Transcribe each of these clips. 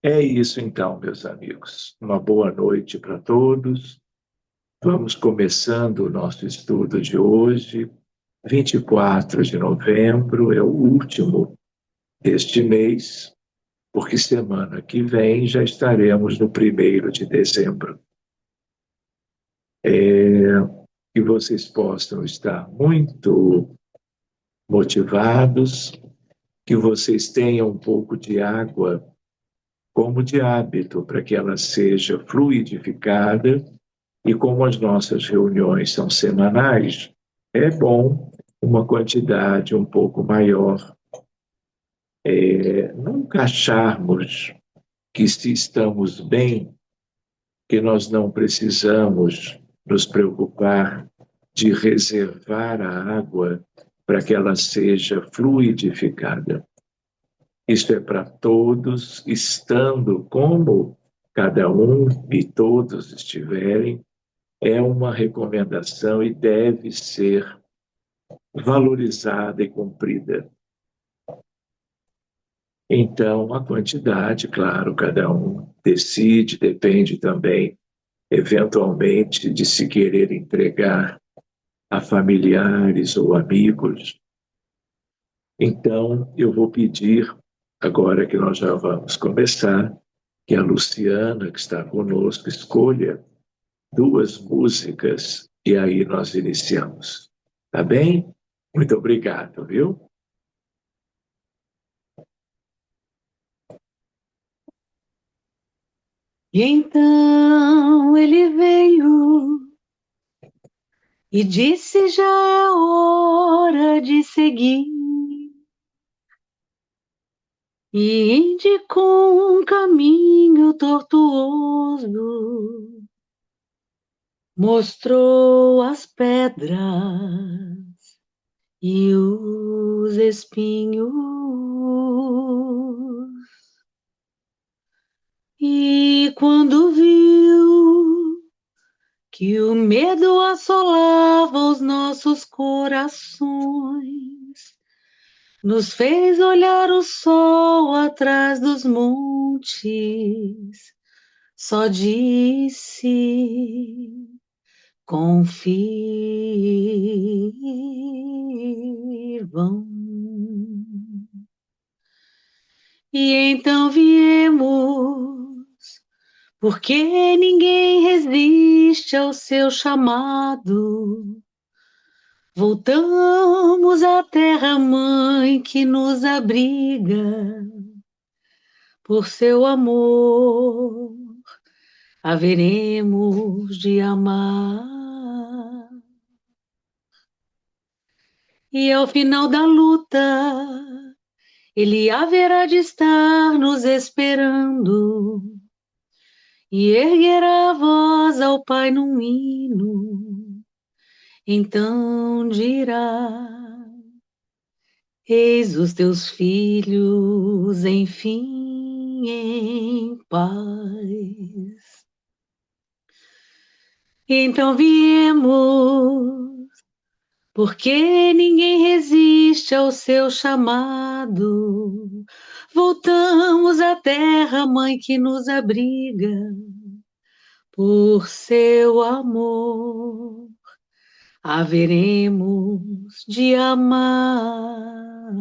É isso então, meus amigos. Uma boa noite para todos. Vamos começando o nosso estudo de hoje. 24 de novembro é o último deste mês, porque semana que vem já estaremos no 1º de dezembro. Que vocês possam estar muito motivados, que vocês tenham um pouco de água como de hábito, para que ela seja fluidificada. E como as nossas reuniões são semanais, é bom uma quantidade um pouco maior. Nunca acharmos que se estamos bem, que nós não precisamos nos preocupar de reservar a água para que ela seja fluidificada. Isso é para todos, estando como cada um e todos estiverem, é uma recomendação e deve ser valorizada e cumprida. Então, a quantidade, claro, cada um decide, depende também, eventualmente, de se querer entregar a familiares ou amigos. Então, eu vou pedir, agora que nós já vamos começar, que a Luciana, que está conosco, escolha 2 músicas e aí nós iniciamos. Tá bem? Muito obrigado, viu? E então ele veio e disse: já é hora de seguir. E indicou um caminho tortuoso, mostrou as pedras e os espinhos. E quando viu que o medo assolava os nossos corações, nos fez olhar o sol atrás dos montes, só disse: confirmam. E então viemos, porque ninguém resiste ao seu chamado. Voltamos à terra-mãe que nos abriga. Por seu amor, haveremos de amar. E ao final da luta, ele haverá de estar nos esperando e erguerá a voz ao Pai num hino. Então dirá: eis os teus filhos, enfim, em paz. Então viemos, porque ninguém resiste ao seu chamado. Voltamos à terra, mãe que nos abriga, por seu amor haveremos de amar.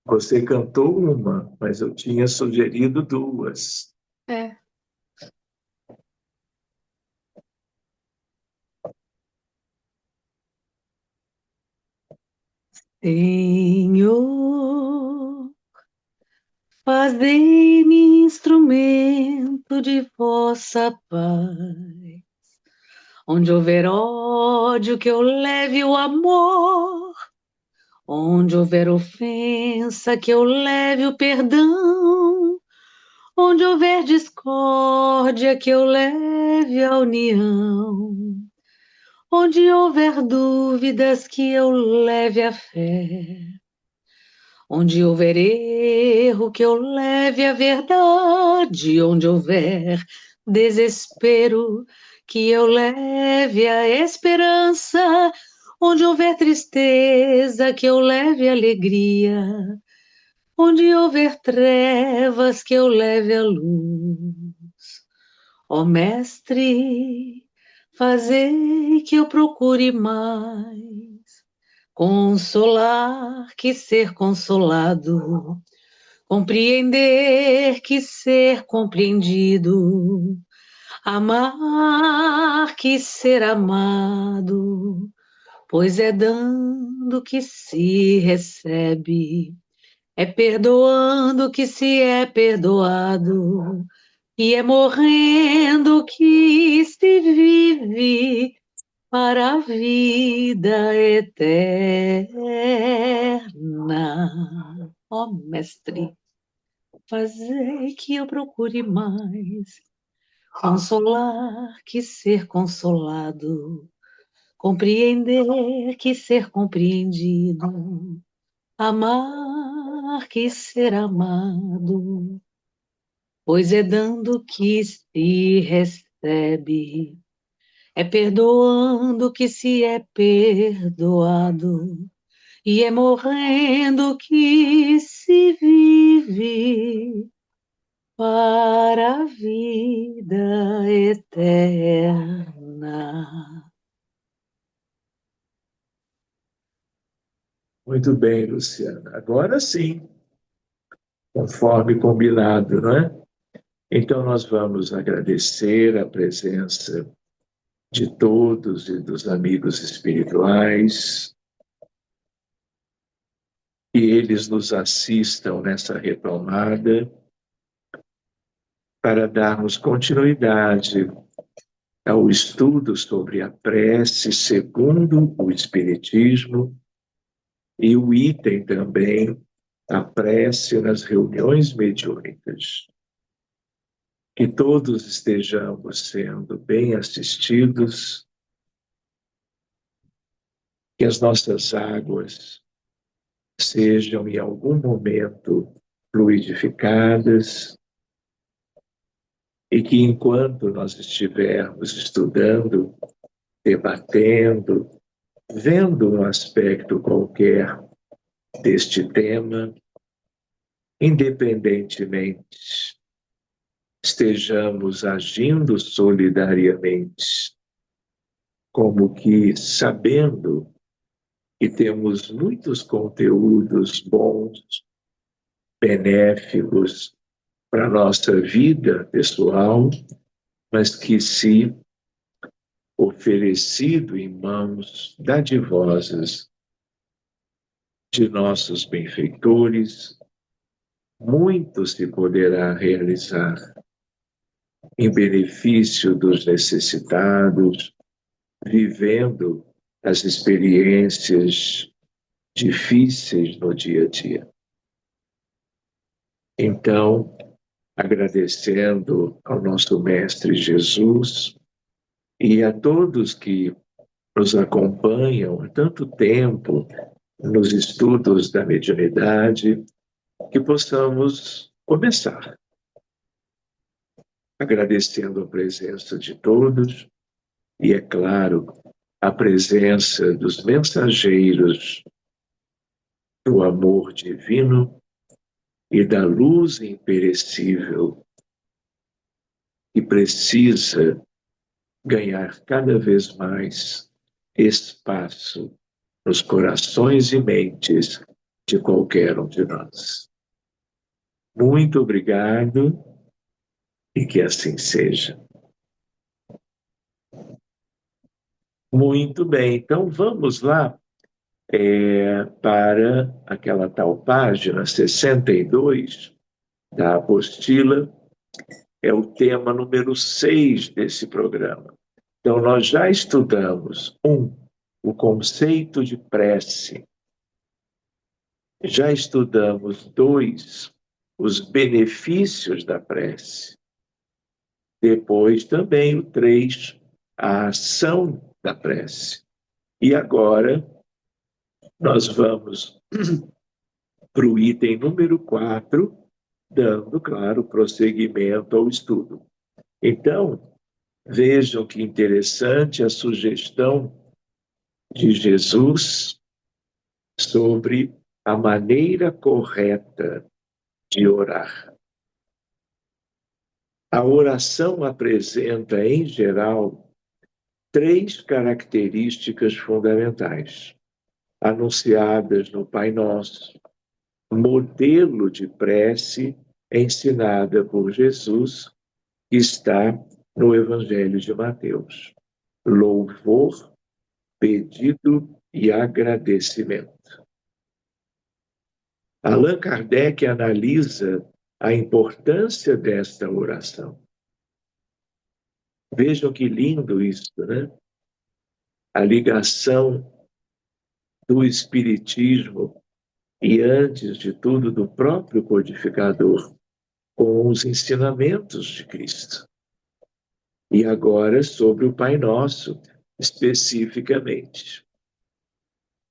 Você cantou uma, mas eu tinha sugerido 2. É. Senhor, fazei-me instrumento de vossa paz. Onde houver ódio, que eu leve o amor. Onde houver ofensa, que eu leve o perdão. Onde houver discórdia, que eu leve a união. Onde houver dúvidas, que eu leve a fé. Onde houver erro, que eu leve a verdade. Onde houver desespero, que eu leve a esperança. Onde houver tristeza, que eu leve alegria. Onde houver trevas, que eu leve a luz. Ó Mestre, fazei que eu procure mais consolar que ser consolado, compreender que ser compreendido, amar que ser amado, pois é dando que se recebe, é perdoando que se é perdoado, e é morrendo que se vive para a vida eterna. Ó Mestre, fazei que eu procure mais consolar que ser consolado, compreender que ser compreendido, amar que ser amado, pois é dando que se recebe, é perdoando que se é perdoado, e é morrendo que se vive para a vida eterna. Muito bem, Luciana. Agora sim, conforme combinado, não é? Então, nós vamos agradecer a presença de todos e dos amigos espirituais, que eles nos assistam nessa retomada para darmos continuidade ao estudo sobre a prece segundo o Espiritismo e o item também, a prece nas reuniões mediúnicas. Que todos estejamos sendo bem assistidos, que as nossas águas sejam em algum momento fluidificadas e que enquanto nós estivermos estudando, debatendo, vendo um aspecto qualquer deste tema, independentemente, estejamos agindo solidariamente, como que sabendo que temos muitos conteúdos bons, benéficos para a nossa vida pessoal, mas que, se oferecido em mãos dadivosas de nossos benfeitores, muito se poderá realizar em benefício dos necessitados, vivendo as experiências difíceis no dia a dia. Então, agradecendo ao nosso Mestre Jesus e a todos que nos acompanham há tanto tempo nos estudos da mediunidade, que possamos começar agradecendo a presença de todos e, é claro, a presença dos mensageiros do amor divino e da luz imperecível, que precisa ganhar cada vez mais espaço nos corações e mentes de qualquer um de nós. Muito obrigado e que assim seja. Muito bem, então vamos lá para aquela tal página 62 da apostila, é o tema número 6 desse programa. Então, nós já estudamos, o conceito de prece. Já estudamos, 2, os benefícios da prece. Depois, também, o 3, a ação da prece. E agora, nós vamos para o item número 4, dando, claro, prosseguimento ao estudo. Então, vejam que interessante a sugestão de Jesus sobre a maneira correta de orar. A oração apresenta, em geral, 3 características fundamentais, anunciadas no Pai Nosso, modelo de prece ensinada por Jesus, que está no Evangelho de Mateus. Louvor, pedido e agradecimento. Allan Kardec analisa a importância desta oração. Vejam que lindo isso, né? A ligação do Espiritismo e, antes de tudo, do próprio codificador com os ensinamentos de Cristo. E agora sobre o Pai Nosso, especificamente.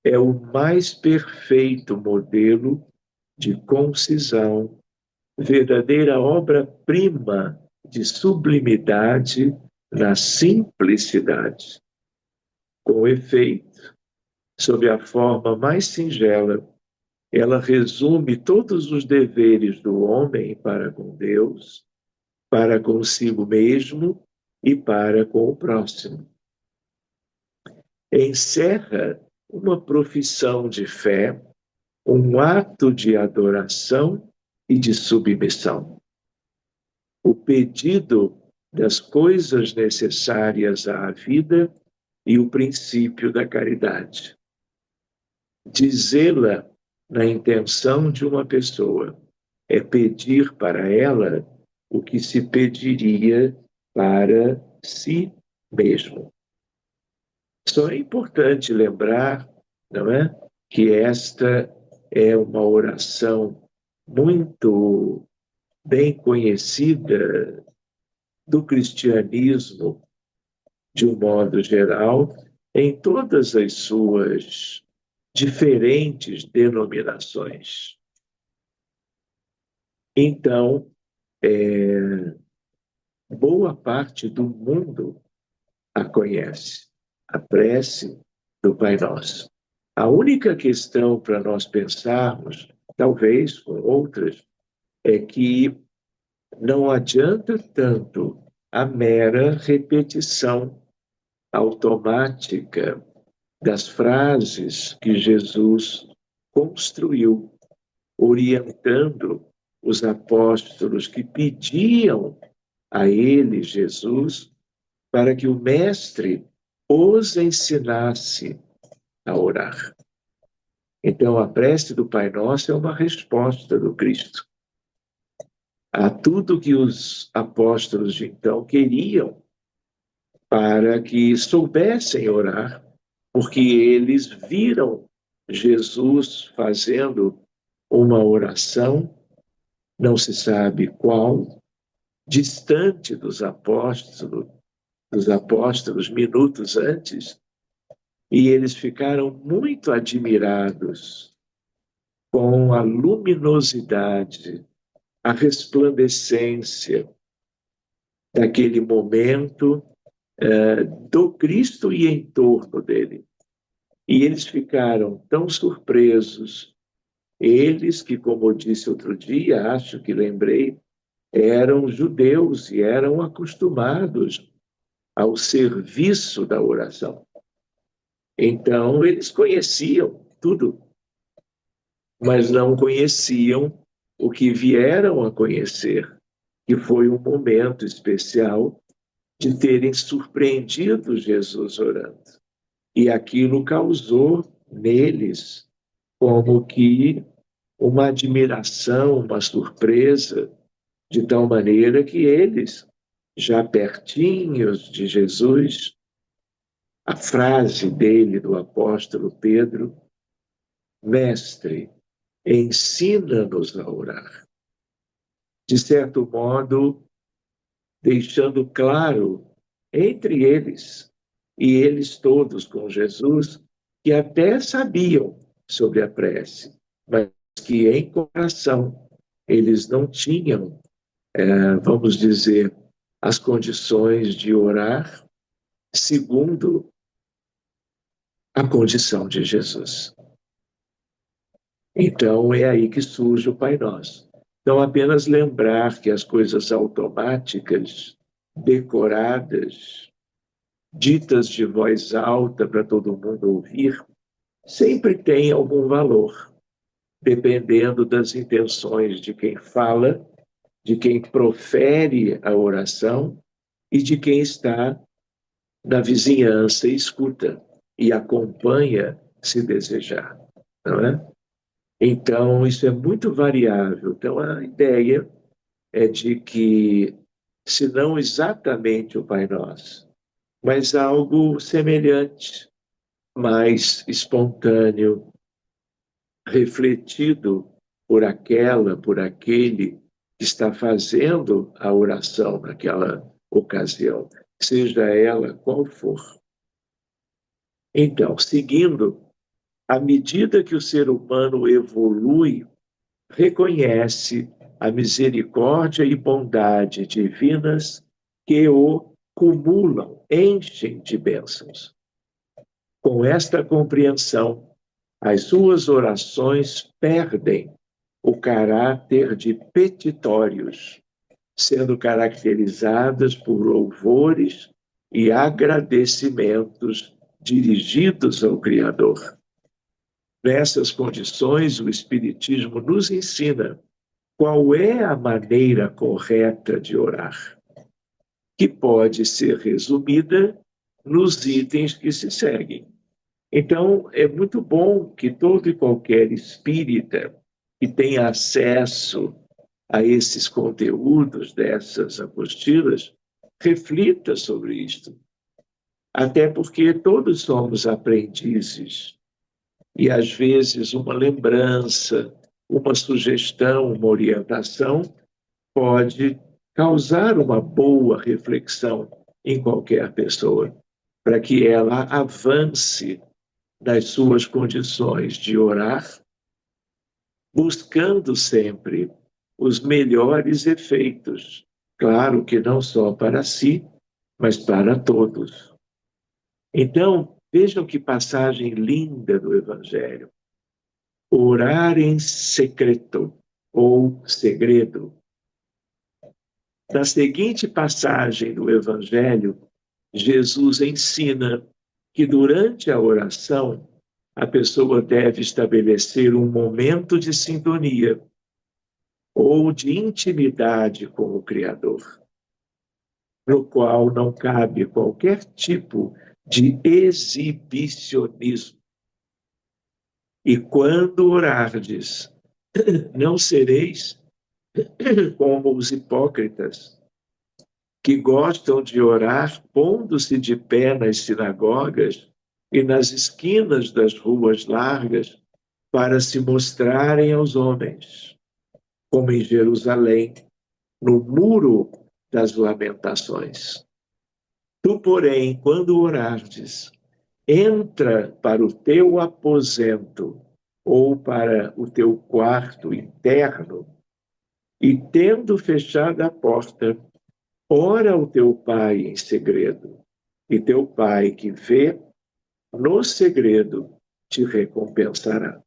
É o mais perfeito modelo de concisão, verdadeira obra-prima de sublimidade na simplicidade. Com efeito, sob a forma mais singela, ela resume todos os deveres do homem para com Deus, para consigo mesmo e para com o próximo. Encerra uma profissão de fé, um ato de adoração e de submissão. O pedido das coisas necessárias à vida e o princípio da caridade. Dizê-la na intenção de uma pessoa é pedir para ela o que se pediria para si mesmo. Só é importante lembrar, não é, que esta é uma oração muito bem conhecida do cristianismo, de um modo geral, em todas as suas diferentes denominações. Então, boa parte do mundo a conhece, a prece do Pai Nosso. A única questão para nós pensarmos, talvez com outras, é que não adianta tanto a mera repetição automática das frases que Jesus construiu, orientando os apóstolos que pediam a ele, Jesus, para que o Mestre os ensinasse a orar. Então, a prece do Pai Nosso é uma resposta do Cristo a tudo que os apóstolos de então queriam para que soubessem orar, porque eles viram Jesus fazendo uma oração, não se sabe qual, distante dos apóstolos minutos antes, e eles ficaram muito admirados com a luminosidade, a resplandecência daquele momento do Cristo e em torno dele. E eles ficaram tão surpresos, eles que, como eu disse outro dia, acho que lembrei, eram judeus e eram acostumados ao serviço da oração. Então, eles conheciam tudo, mas não conheciam o que vieram a conhecer, que foi um momento especial de terem surpreendido Jesus orando. E aquilo causou neles como que uma admiração, uma surpresa, de tal maneira que eles, já pertinhos de Jesus, a frase dele, do apóstolo Pedro, Mestre, ensina-nos a orar. De certo modo, deixando claro entre eles, e eles todos com Jesus, que até sabiam sobre a prece, mas que em coração eles não tinham, vamos dizer, as condições de orar segundo a condição de Jesus. Então é aí que surge o Pai Nosso. Então apenas lembrar que as coisas automáticas, decoradas, ditas de voz alta para todo mundo ouvir, sempre tem algum valor, dependendo das intenções de quem fala, de quem profere a oração e de quem está na vizinhança e escuta e acompanha se desejar, não é? Então, isso é muito variável. Então, a ideia é de que, se não exatamente o Pai Nosso, mas algo semelhante, mais espontâneo, refletido por aquela, por aquele que está fazendo a oração naquela ocasião, seja ela qual for. Então, seguindo, à medida que o ser humano evolui, reconhece a misericórdia e bondade divinas que o cumulam, enchem de bênçãos. Com esta compreensão, as suas orações perdem o caráter de petitórios, sendo caracterizadas por louvores e agradecimentos dirigidos ao Criador. Nessas condições, o Espiritismo nos ensina qual é a maneira correta de orar, que pode ser resumida nos itens que se seguem. Então, é muito bom que todo e qualquer espírita que tenha acesso a esses conteúdos dessas apostilas reflita sobre isto. Até porque todos somos aprendizes e, às vezes, uma lembrança, uma sugestão, uma orientação pode causar uma boa reflexão em qualquer pessoa, para que ela avance nas suas condições de orar, buscando sempre os melhores efeitos. Claro que não só para si, mas para todos. Então, vejam que passagem linda do Evangelho. Orar em secreto ou segredo. Na seguinte passagem do Evangelho, Jesus ensina que durante a oração a pessoa deve estabelecer um momento de sintonia ou de intimidade com o Criador, no qual não cabe qualquer tipo de exibicionismo. E quando orardes, não sereis como os hipócritas, que gostam de orar pondo-se de pé nas sinagogas e nas esquinas das ruas largas para se mostrarem aos homens, como em Jerusalém, no muro das lamentações. Tu, porém, quando orardes, entra para o teu aposento ou para o teu quarto interno e, tendo fechado a porta, ora ao teu pai em segredo, e teu pai que vê no segredo te recompensará.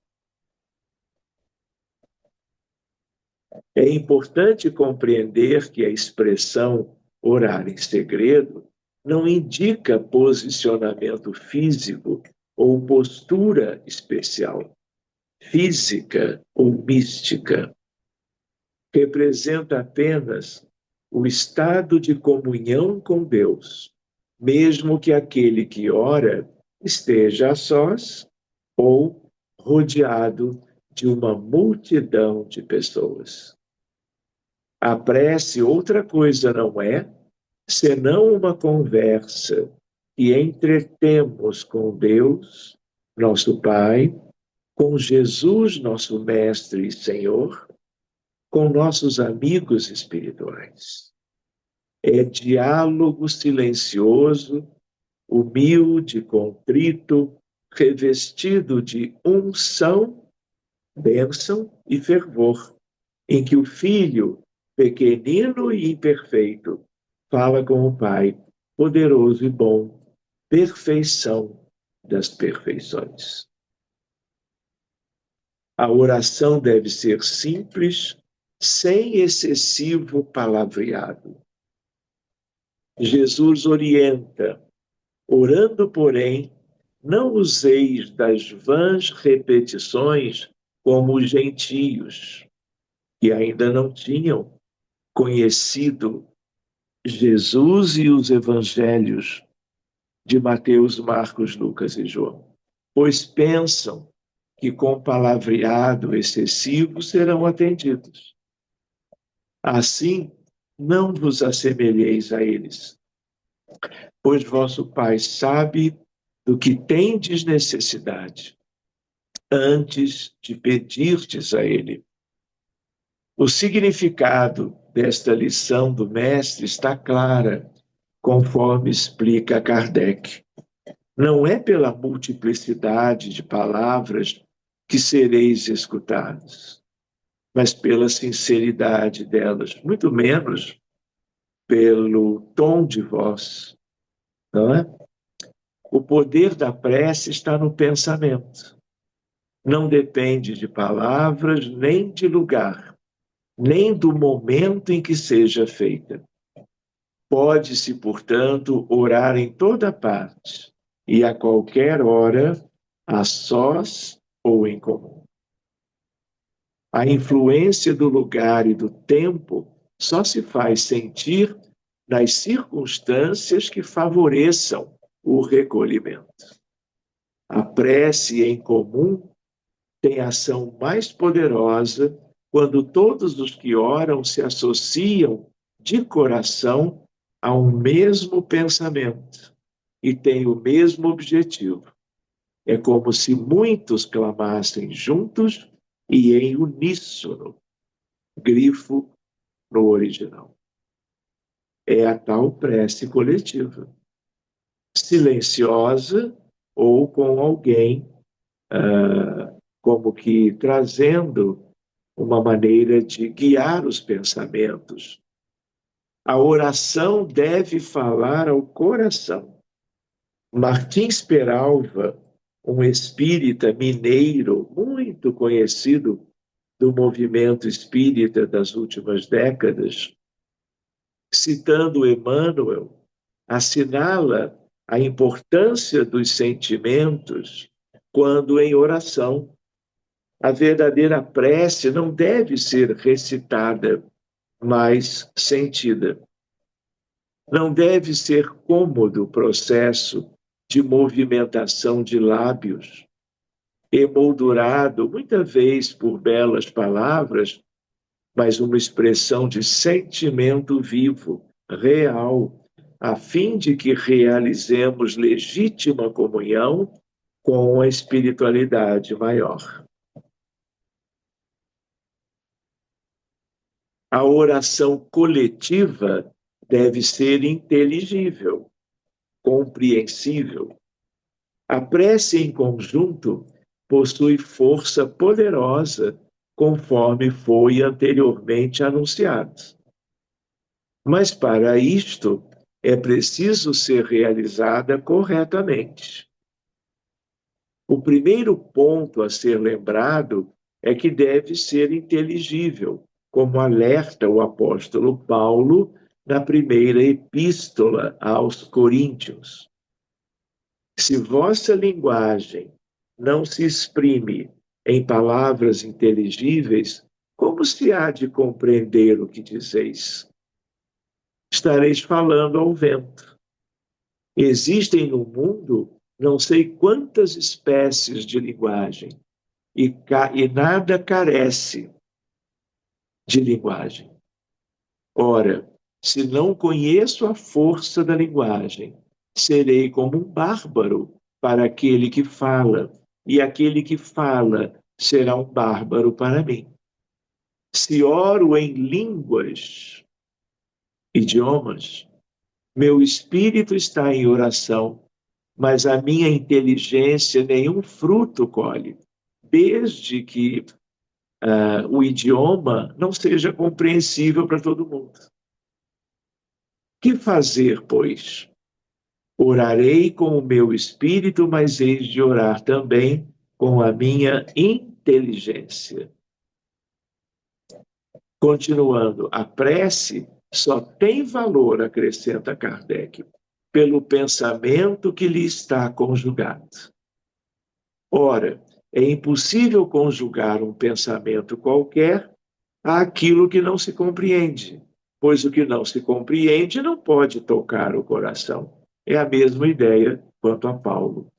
É importante compreender que a expressão orar em segredo não indica posicionamento físico ou postura especial, física ou mística. Representa apenas o estado de comunhão com Deus, mesmo que aquele que ora esteja a sós ou rodeado de uma multidão de pessoas. A prece outra coisa não é, senão uma conversa que entretemos com Deus, nosso Pai, com Jesus, nosso Mestre e Senhor, com nossos amigos espirituais. É diálogo silencioso, humilde, contrito, revestido de unção bênção e fervor, em que o Filho, pequenino e imperfeito, fala com o Pai, poderoso e bom, perfeição das perfeições. A oração deve ser simples, sem excessivo palavreado. Jesus orienta, orando, porém, não useis das vãs repetições como os gentios, que ainda não tinham conhecido Jesus e os evangelhos de Mateus, Marcos, Lucas e João, pois pensam que com palavreado excessivo serão atendidos. Assim, não vos assemelheis a eles, pois vosso Pai sabe do que tendes necessidade, antes de pedirdes a Ele. O significado desta lição do Mestre está clara, conforme explica Kardec. Não é pela multiplicidade de palavras que sereis escutados, mas pela sinceridade delas, muito menos pelo tom de voz, não é? O poder da prece está no pensamento. Não depende de palavras, nem de lugar, nem do momento em que seja feita. Pode-se, portanto, orar em toda parte e a qualquer hora, a sós ou em comum. A influência do lugar e do tempo só se faz sentir nas circunstâncias que favoreçam o recolhimento. A prece em comum tem ação mais poderosa quando todos os que oram se associam de coração a um mesmo pensamento e têm o mesmo objetivo. É como se muitos clamassem juntos e em uníssono, grifo no original. É a tal prece coletiva, silenciosa ou com alguém como que trazendo uma maneira de guiar os pensamentos. A oração deve falar ao coração. Martins Peralva, um espírita mineiro muito conhecido do movimento espírita das últimas décadas, citando Emmanuel, assinala a importância dos sentimentos quando em oração. A verdadeira prece não deve ser recitada, mas sentida. Não deve ser cômodo o processo de movimentação de lábios, emoldurado muitas vezes por belas palavras, mas uma expressão de sentimento vivo, real, a fim de que realizemos legítima comunhão com a espiritualidade maior. A oração coletiva deve ser inteligível, compreensível. A prece em conjunto possui força poderosa, conforme foi anteriormente anunciado. Mas para isto é preciso ser realizada corretamente. O primeiro ponto a ser lembrado é que deve ser inteligível, como alerta o apóstolo Paulo na primeira epístola aos Coríntios. Se vossa linguagem não se exprime em palavras inteligíveis, como se há de compreender o que dizeis? Estareis falando ao vento. Existem no mundo não sei quantas espécies de linguagem, e nada carece de linguagem. Ora, se não conheço a força da linguagem, serei como um bárbaro para aquele que fala, e aquele que fala será um bárbaro para mim. Se oro em línguas, idiomas, meu espírito está em oração, mas a minha inteligência nenhum fruto colhe, desde que o idioma não seja compreensível para todo mundo. Que fazer, pois? Orarei com o meu espírito, mas hei de orar também com a minha inteligência. Continuando, a prece só tem valor, acrescenta Kardec, pelo pensamento que lhe está conjugado. Ora, é impossível conjugar um pensamento qualquer àquilo que não se compreende, pois o que não se compreende não pode tocar o coração. É a mesma ideia quanto a Paulo.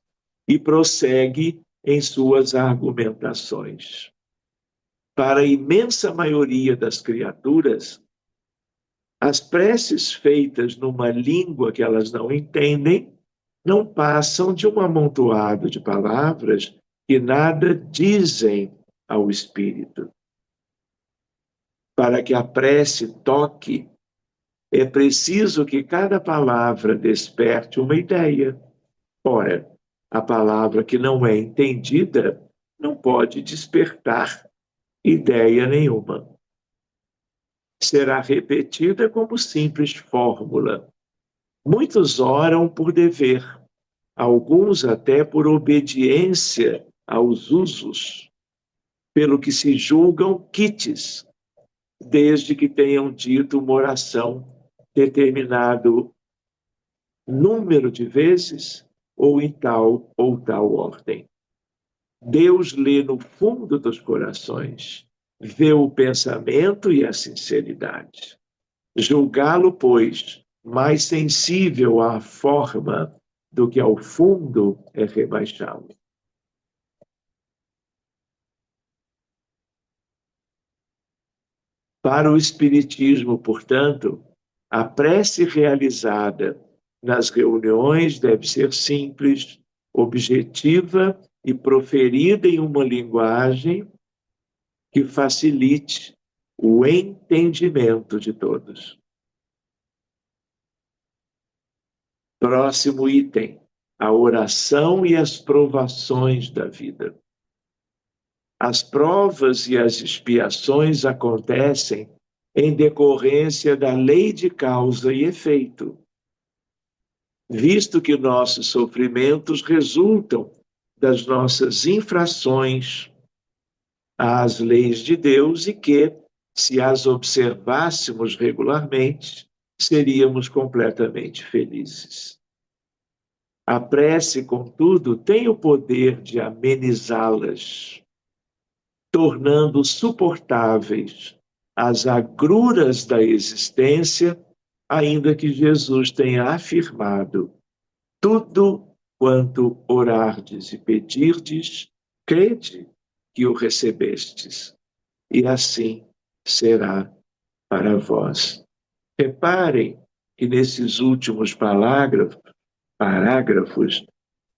E prossegue em suas argumentações. Para a imensa maioria das criaturas, as preces feitas numa língua que elas não entendem não passam de um amontoado de palavras que nada dizem ao espírito. Para que a prece toque, é preciso que cada palavra desperte uma ideia. Ora, a palavra que não é entendida não pode despertar ideia nenhuma. Será repetida como simples fórmula. Muitos oram por dever, alguns até por obediência aos usos, pelo que se julgam quites, desde que tenham dito uma oração determinado número de vezes ou em tal ou tal ordem. Deus lê no fundo dos corações, vê o pensamento e a sinceridade. Julgá-lo, pois, mais sensível à forma do que ao fundo é rebaixá-lo. Para o Espiritismo, portanto, a prece realizada nas reuniões deve ser simples, objetiva e proferida em uma linguagem que facilite o entendimento de todos. Próximo item: a oração e as provações da vida. As provas e as expiações acontecem em decorrência da lei de causa e efeito, visto que nossos sofrimentos resultam das nossas infrações às leis de Deus e que, se as observássemos regularmente, seríamos completamente felizes. A prece, contudo, tem o poder de amenizá-las, tornando suportáveis as agruras da existência, ainda que Jesus tenha afirmado: tudo quanto orardes e pedirdes, crede que o recebestes, e assim será para vós. Reparem que nesses últimos parágrafos,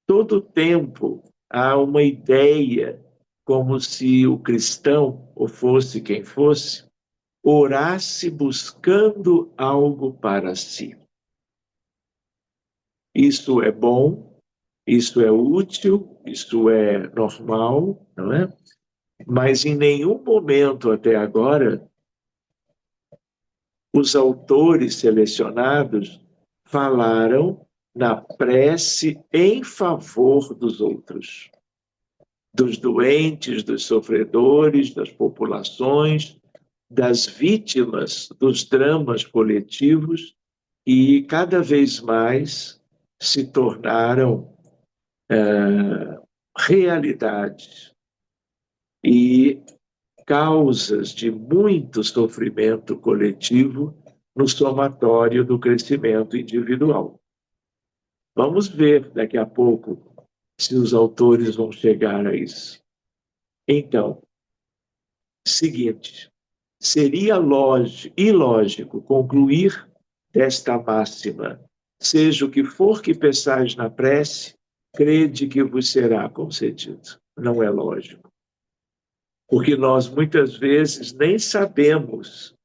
todo o tempo há uma ideia, como se o cristão, ou fosse quem fosse, orasse buscando algo para si. Isso é bom, isso é útil, isso é normal, não é? Mas em nenhum momento até agora os autores selecionados falaram na prece em favor dos outros, dos doentes, dos sofredores, das populações, das vítimas dos dramas coletivos e cada vez mais se tornaram realidades e causas de muito sofrimento coletivo no somatório do crescimento individual. Vamos ver daqui a pouco se os autores vão chegar a isso. Então, seguinte, seria ilógico concluir desta máxima: seja o que for que peçais na prece, crede que vos será concedido. Não é lógico. Porque nós muitas vezes nem sabemos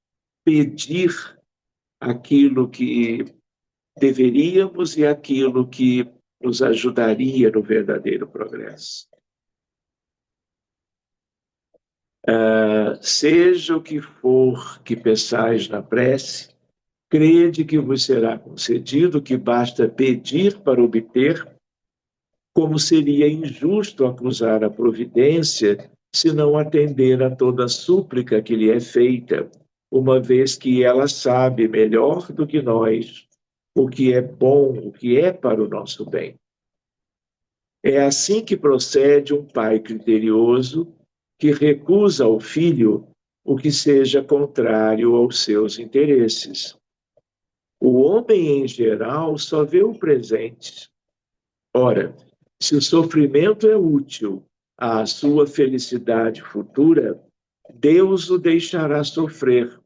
pedir aquilo que deveríamos e aquilo que nos ajudaria no verdadeiro progresso. Seja o que for que peçais na prece, crede que vos será concedido, que basta pedir para obter, como seria injusto acusar a providência se não atender a toda súplica que lhe é feita, uma vez que ela sabe melhor do que nós o que é bom, o que é para o nosso bem. É assim que procede um pai criterioso que recusa ao filho o que seja contrário aos seus interesses. O homem, em geral, só vê o presente. Ora, se o sofrimento é útil à sua felicidade futura, Deus o deixará sofrer,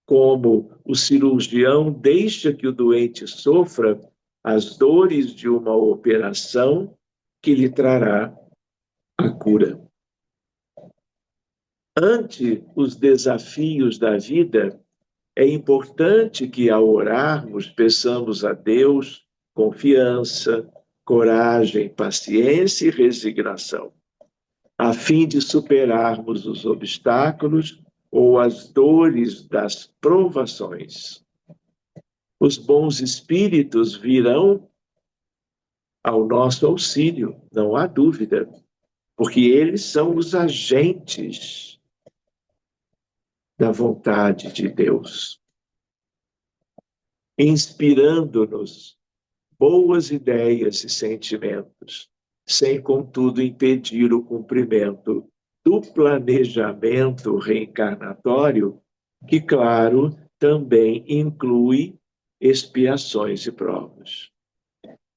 como o cirurgião deixa que o doente sofra as dores de uma operação que lhe trará a cura. Ante os desafios da vida, é importante que, ao orarmos, peçamos a Deus confiança, coragem, paciência e resignação, a fim de superarmos os obstáculos ou as dores das provações. Os bons espíritos virão ao nosso auxílio, não há dúvida, porque eles são os agentes da vontade de Deus, inspirando-nos boas ideias e sentimentos, sem, contudo, impedir o cumprimento do planejamento reencarnatório, que, claro, também inclui expiações e provas.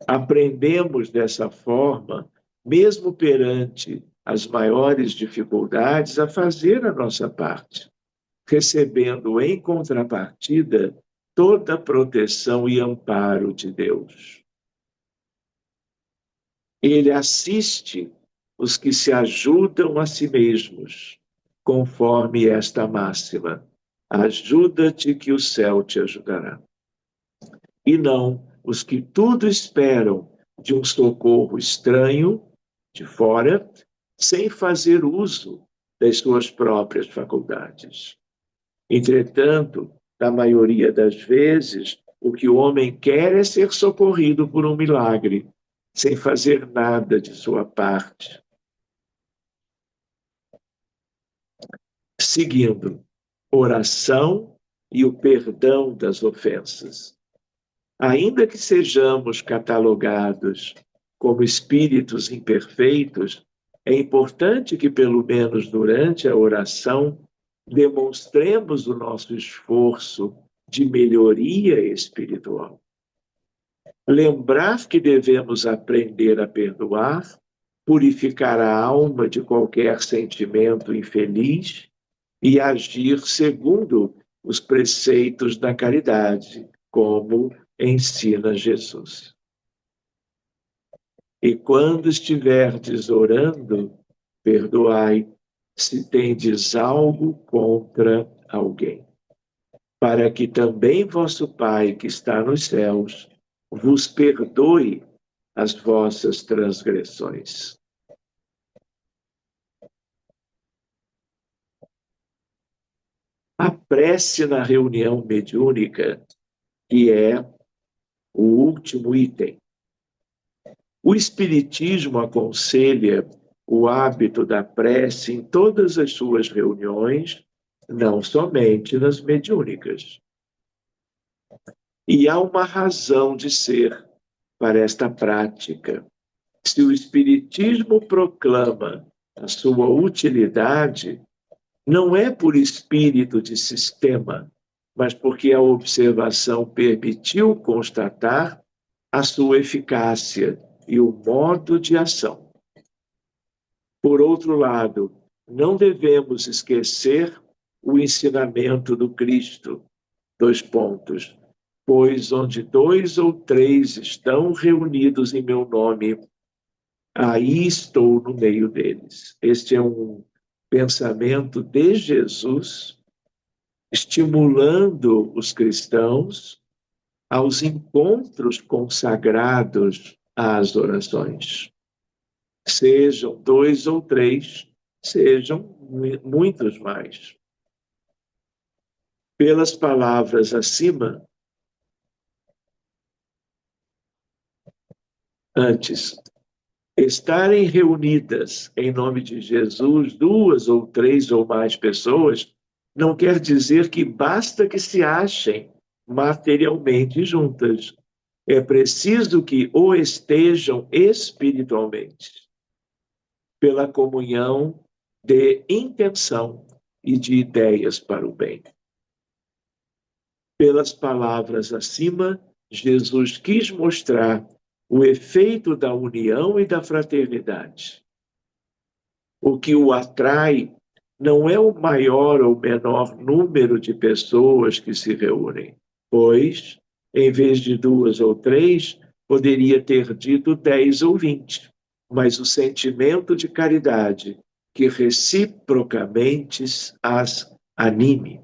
Aprendemos dessa forma, mesmo perante as maiores dificuldades, a fazer a nossa parte, recebendo em contrapartida toda a proteção e amparo de Deus. Ele assiste os que se ajudam a si mesmos, conforme esta máxima: ajuda-te que o céu te ajudará. E não os que tudo esperam de um socorro estranho, de fora, sem fazer uso das suas próprias faculdades. Entretanto, na maioria das vezes, o que o homem quer é ser socorrido por um milagre, sem fazer nada de sua parte. Seguindo, oração e o perdão das ofensas. Ainda que sejamos catalogados como espíritos imperfeitos, é importante que, pelo menos durante a oração, demonstremos o nosso esforço de melhoria espiritual. Lembrar que devemos aprender a perdoar, purificar a alma de qualquer sentimento infeliz e agir segundo os preceitos da caridade, como ensina Jesus. E quando estiverdes orando, perdoai se tendes algo contra alguém, para que também vosso Pai, que está nos céus, vos perdoe as vossas transgressões. A prece na reunião mediúnica, que é o último item. O Espiritismo aconselha o hábito da prece em todas as suas reuniões, não somente nas mediúnicas. E há uma razão de ser para esta prática. Se o Espiritismo proclama a sua utilidade, não é por espírito de sistema, mas porque a observação permitiu constatar a sua eficácia e o modo de ação. Por outro lado, não devemos esquecer o ensinamento do Cristo. Pois onde 2 ou 3 estão reunidos em meu nome, aí estou no meio deles. Este é um pensamento de Jesus, estimulando os cristãos aos encontros consagrados às orações. Sejam 2 ou 3, sejam muitos mais. Pelas palavras acima, antes, estarem reunidas em nome de Jesus, 2 ou 3 ou mais pessoas, não quer dizer que basta que se achem materialmente juntas. É preciso que o estejam espiritualmente, pela comunhão de intenção e de ideias para o bem. Pelas palavras acima, Jesus quis mostrar o efeito da união e da fraternidade. O que o atrai não é o maior ou menor número de pessoas que se reúnem, pois, em vez de 2 ou 3, poderia ter dito 10 ou 20, mas o sentimento de caridade que reciprocamente as anime.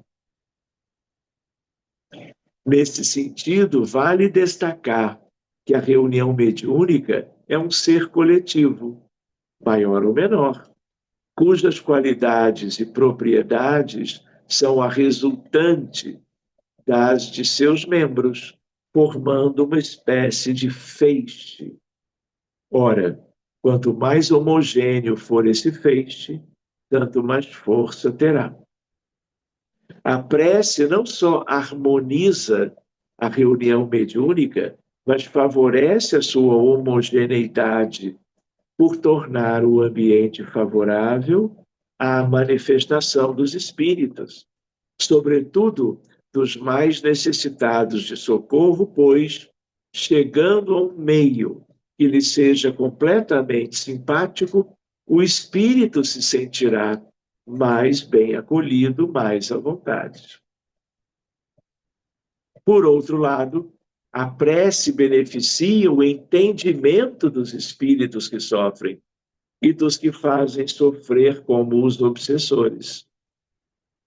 Nesse sentido, vale destacar que a reunião mediúnica é um ser coletivo, maior ou menor, cujas qualidades e propriedades são a resultante das de seus membros, formando uma espécie de feixe. Ora, quanto mais homogêneo for esse feixe, tanto mais força terá. A prece não só harmoniza a reunião mediúnica, mas favorece a sua homogeneidade por tornar o ambiente favorável à manifestação dos espíritos, sobretudo dos mais necessitados de socorro, pois, chegando a um meio que lhe seja completamente simpático, o espírito se sentirá mais bem acolhido, mais à vontade. Por outro lado, a prece beneficia o entendimento dos espíritos que sofrem e dos que fazem sofrer como os obsessores.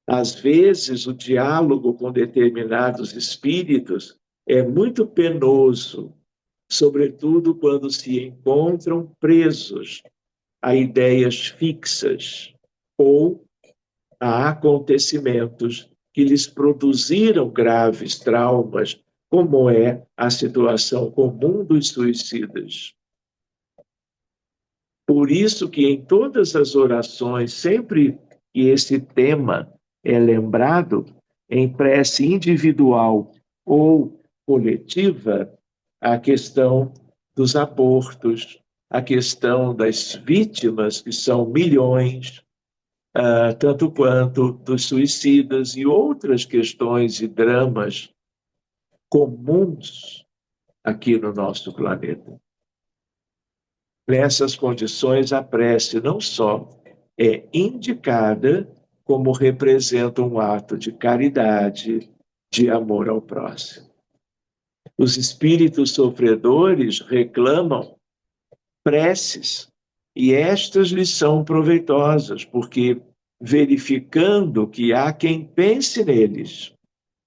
Às vezes, o diálogo com determinados espíritos é muito penoso, sobretudo quando se encontram presos a ideias fixas ou a acontecimentos que lhes produziram graves traumas, como é a situação comum dos suicidas. Por isso que em todas as orações, sempre que esse tema é lembrado, em prece individual ou coletiva, a questão dos abortos, a questão das vítimas, que são milhões, tanto quanto dos suicidas e outras questões e dramas comuns aqui no nosso planeta. Nessas condições, a prece não só é indicada, como representa um ato de caridade, de amor ao próximo. Os espíritos sofredores reclamam preces, e estas lhes são proveitosas, porque, verificando que há quem pense neles,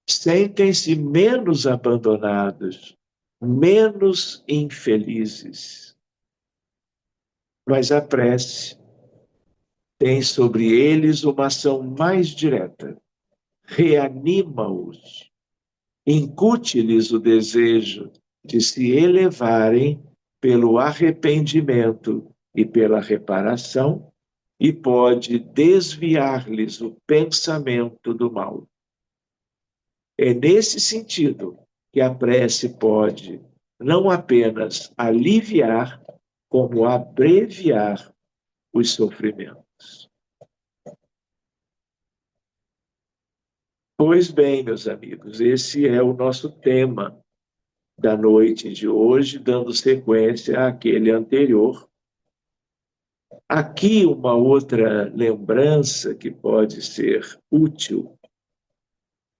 sentem-se menos abandonados, menos infelizes. Mas a prece tem sobre eles uma ação mais direta, reanima-os, incute-lhes o desejo de se elevarem pelo arrependimento e pela reparação, e pode desviar-lhes o pensamento do mal. É nesse sentido que a prece pode não apenas aliviar, como abreviar os sofrimentos. Pois bem, meus amigos, esse é o nosso tema da noite de hoje, dando sequência àquele anterior. Aqui uma outra lembrança que pode ser útil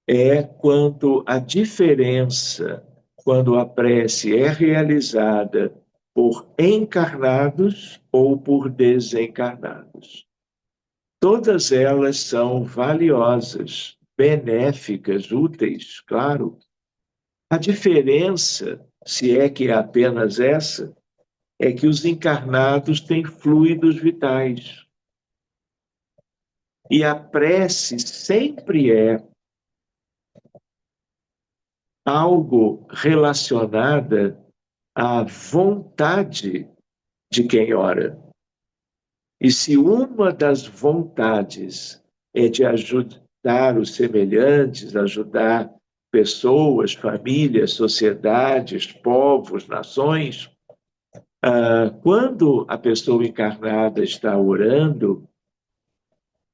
é quanto à diferença quando a prece é realizada por encarnados ou por desencarnados. Todas elas são valiosas, benéficas, úteis, claro. A diferença, se é que é apenas essa, é que os encarnados têm fluidos vitais. E a prece sempre é algo relacionada à vontade de quem ora. E se uma das vontades é de ajudar os semelhantes, ajudar pessoas, famílias, sociedades, povos, nações, quando a pessoa encarnada está orando,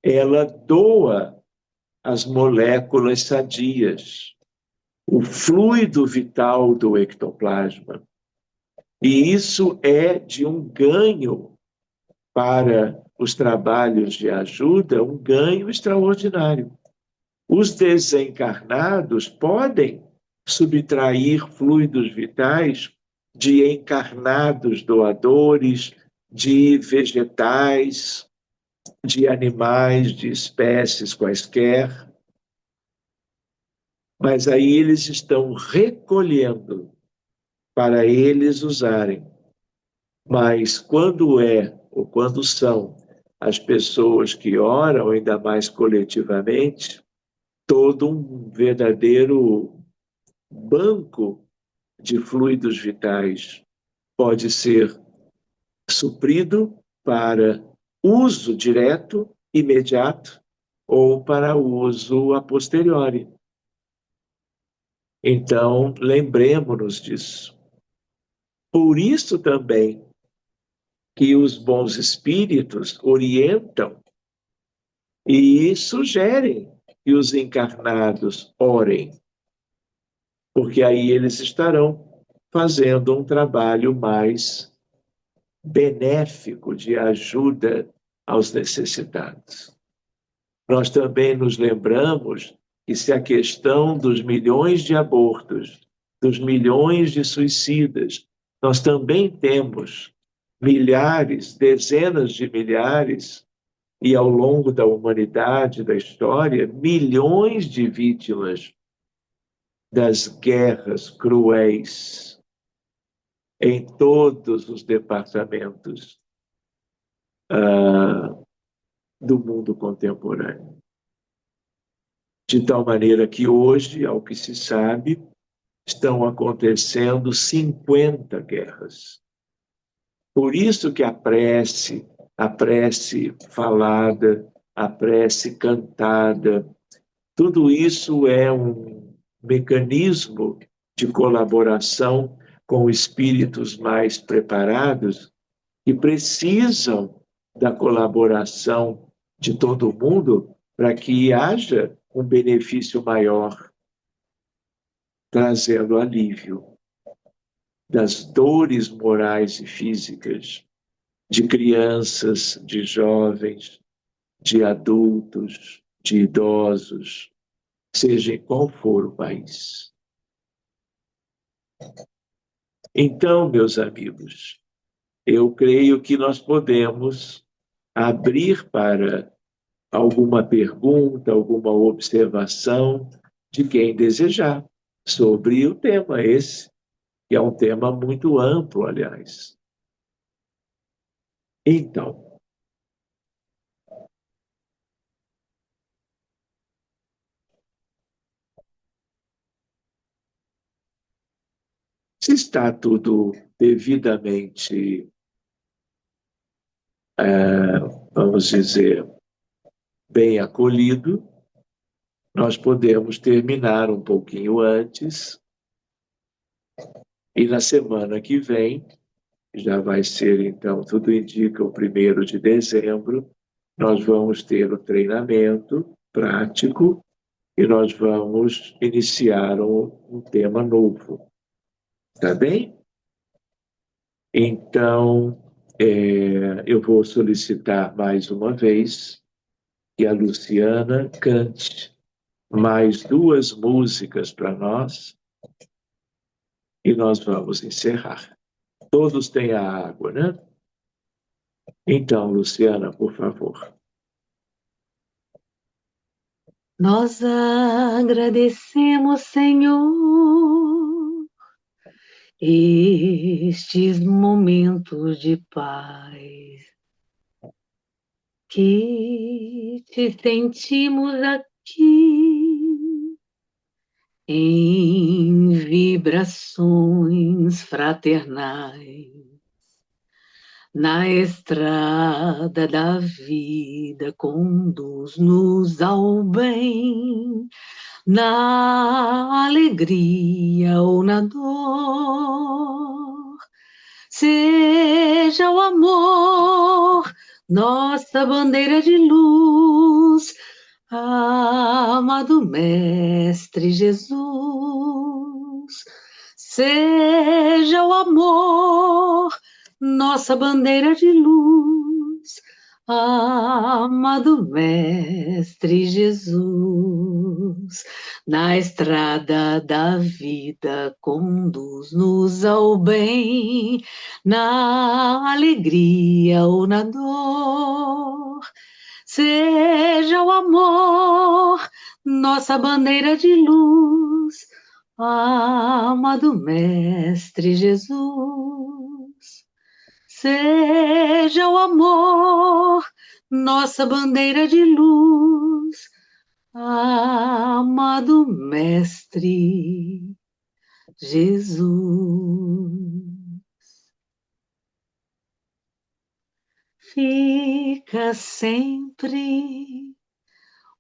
ela doa as moléculas sadias, o fluido vital do ectoplasma. E isso é de um ganho para os trabalhos de ajuda, um ganho extraordinário. Os desencarnados podem subtrair fluidos vitais de encarnados doadores, de vegetais, de animais, de espécies quaisquer, mas aí eles estão recolhendo para eles usarem. Mas quando é ou quando são as pessoas que oram, ainda mais coletivamente, todo um verdadeiro banco de fluidos vitais pode ser suprido para uso direto, imediato, ou para uso a posteriori. Então, lembremos-nos disso. Por isso também que os bons espíritos orientam e sugerem que os encarnados orem, porque aí eles estarão fazendo um trabalho mais benéfico de ajuda aos necessitados. Nós também nos lembramos que se a questão dos milhões de abortos, dos milhões de suicidas, nós também temos milhares, dezenas de milhares, e ao longo da humanidade, da história, milhões de vítimas das guerras cruéis em todos os departamentos do mundo contemporâneo. De tal maneira que hoje, ao que se sabe, estão acontecendo 50 guerras. Por isso que a prece falada, a prece cantada, tudo isso é um mecanismo de colaboração com espíritos mais preparados que precisam da colaboração de todo mundo para que haja um benefício maior, trazendo alívio das dores morais e físicas de crianças, de jovens, de adultos, de idosos, seja em qual for o país. Então, meus amigos, eu creio que nós podemos abrir para alguma pergunta, alguma observação de quem desejar sobre o tema esse, que é um tema muito amplo, aliás. Então, se está tudo devidamente, vamos dizer, bem acolhido, nós podemos terminar um pouquinho antes e na semana que vem, já vai ser então, tudo indica o 1º de dezembro, nós vamos ter o treinamento prático e nós vamos iniciar um tema novo, tá bem? Então, eu vou solicitar mais uma vez que a Luciana cante mais 2 músicas para nós e nós vamos encerrar. Todos têm a água, né? Então, Luciana, por favor. Nós agradecemos, Senhor, estes momentos de paz que te sentimos aqui em vibrações fraternais, na estrada da vida, conduz-nos ao bem, na alegria ou na dor. Seja o amor nossa bandeira de luz, amado Mestre Jesus. Seja o amor nossa bandeira de luz, amado Mestre Jesus. Na estrada da vida, conduz-nos ao bem, na alegria ou na dor. Seja o amor nossa bandeira de luz, amado Mestre Jesus. Seja o amor nossa bandeira de luz, amado Mestre Jesus. Fica sempre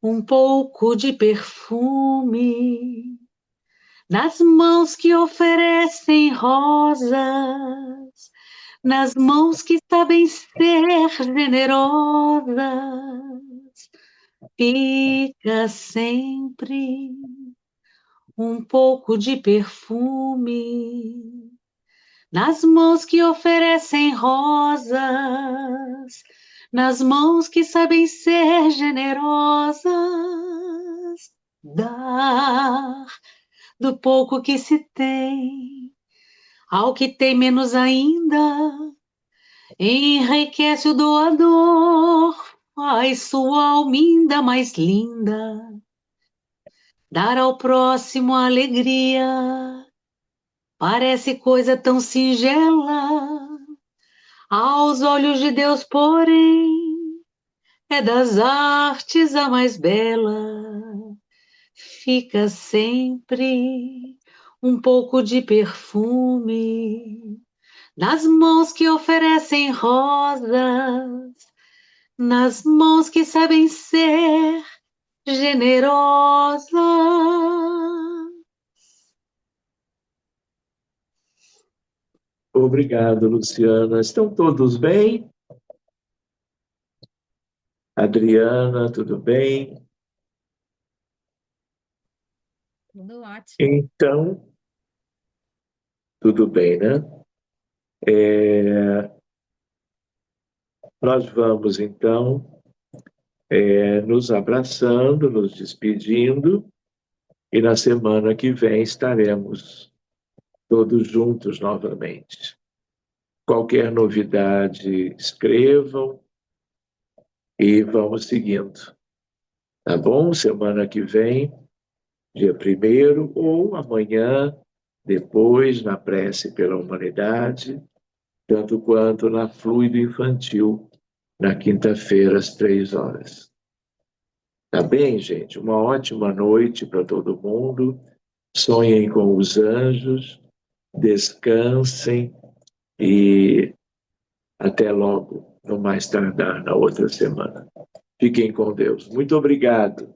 um pouco de perfume nas mãos que oferecem rosas, nas mãos que sabem ser generosas. Fica sempre um pouco de perfume nas mãos que oferecem rosas, nas mãos que sabem ser generosas. Dar do pouco que se tem ao que tem menos ainda, enriquece o doador, faz sua alma ainda mais linda. Dar ao próximo alegria parece coisa tão singela, aos olhos de Deus, porém, é das artes a mais bela. Fica sempre um pouco de perfume nas mãos que oferecem rosas, nas mãos que sabem ser generosas. Obrigado, Luciana. Estão todos bem? Adriana, tudo bem? Tudo ótimo. Então, tudo bem, né? Nós vamos, então, nos abraçando, nos despedindo, e na semana que vem estaremos todos juntos novamente. Qualquer novidade, escrevam e vamos seguindo. Tá bom? Semana que vem, dia 1º, ou amanhã, depois, na prece pela humanidade, tanto quanto na Fluido Infantil, na quinta-feira, às 3 horas. Tá bem, gente? Uma ótima noite para todo mundo. Sonhem com os anjos, descansem e até logo, no mais tardar, na outra semana. Fiquem com Deus. Muito obrigado.